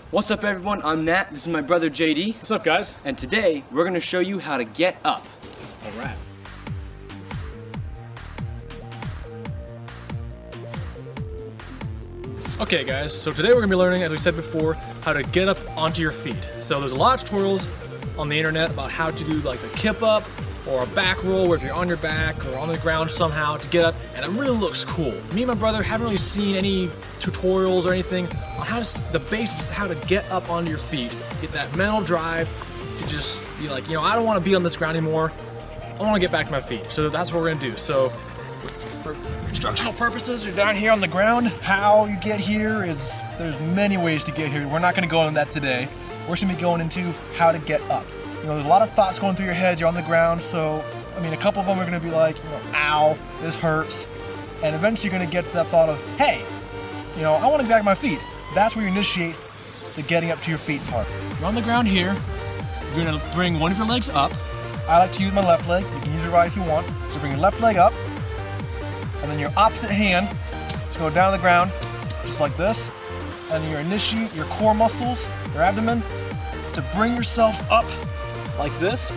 What's up everyone, I'm Nat, this is my brother JD. What's up guys? And today, we're gonna show you how to get up. Alright. Okay guys, so today we're gonna be learning, as we said before, how to get up onto your feet. So there's a lot of tutorials on the internet about how to do like a kip up or a back roll where if you're on your back or on the ground somehow to get up, and it really looks cool. Me and my brother haven't really seen any tutorials or anything on how to, the basics of how to get up onto your feet, get that mental drive to just be like, I don't want to be on this ground anymore. I want to get back to my feet. So that's what we're gonna do. So for instructional purposes, you're down here on the ground. How you get here is, there's many ways to get here. We're not gonna go into that today. We're just gonna be going into how to get up. There's a lot of thoughts going through your head. You're on the ground, so a couple of them are gonna be like, ow, this hurts. And eventually you're gonna get to that thought of, hey, I wanna get back to my feet. That's where you initiate the getting up to your feet part. You're on the ground here. You're gonna bring one of your legs up. I like to use my left leg. You can use your right if you want. So bring your left leg up, and then your opposite hand, just go down to the ground, just like this. And then you initiate your core muscles, your abdomen, to bring yourself up like this.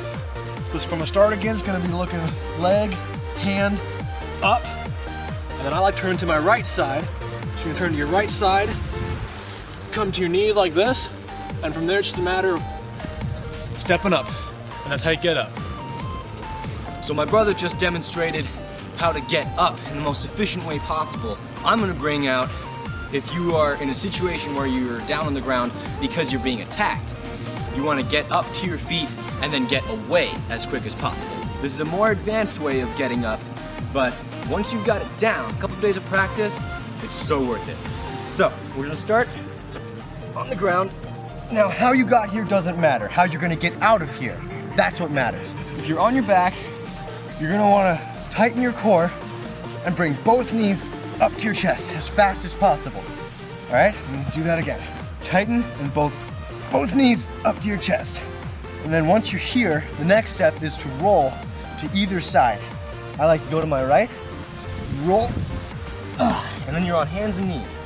Because from the start again, it's gonna be looking leg, hand, up. And then I like to turn to my right side. So you're gonna turn to your right side, come to your knees like this, and from there it's just a matter of stepping up. And that's how you get up. So my brother just demonstrated how to get up in the most efficient way possible. I'm gonna bring out if you are in a situation where you're down on the ground because you're being attacked. You wanna get up to your feet and then get away as quick as possible. This is a more advanced way of getting up, but once you've got it down, a couple of days of practice, it's so worth it. So, we're gonna start on the ground. Now, how you got here doesn't matter. How you're gonna get out of here, that's what matters. If you're on your back, you're gonna wanna tighten your core and bring both knees up to your chest as fast as possible. All right, and do that again. Tighten and both knees up to your chest. And then once you're here, the next step is to roll to either side. I like to go to my right, roll, and then you're on hands and knees.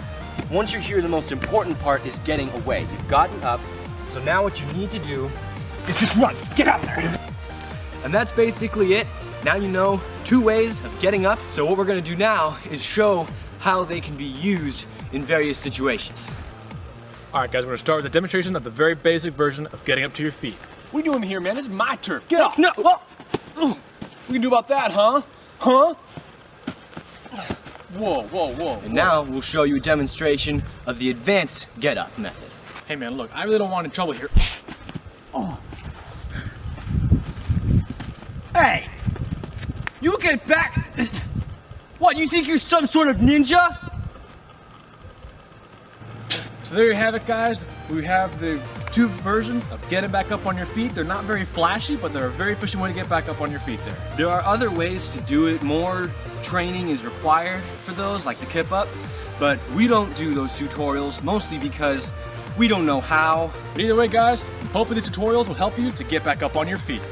Once you're here, the most important part is getting away. You've gotten up, so now what you need to do is just run, get out there. And that's basically it. Now you know 2 ways of getting up. So what we're gonna do now is show how they can be used in various situations. All right, guys, we're gonna start with a demonstration of the very basic version of getting up to your feet. What are you doing here, man? This is my turf. Get off. No. What can you do about that, huh? Huh? Whoa, whoa, whoa. And now we'll show you a demonstration of the advanced get up method. Hey man, look, I really don't want any trouble here. Oh. Hey! You get back! What, you think you're some sort of ninja? So there you have it, guys. We have the 2 versions of getting back up on your feet. They're not very flashy, but they're a very efficient way to get back up on your feet there. There are other ways to do it. More training is required for those, like the kip up, but we don't do those tutorials, mostly because we don't know how. But either way, guys, hopefully these tutorials will help you to get back up on your feet.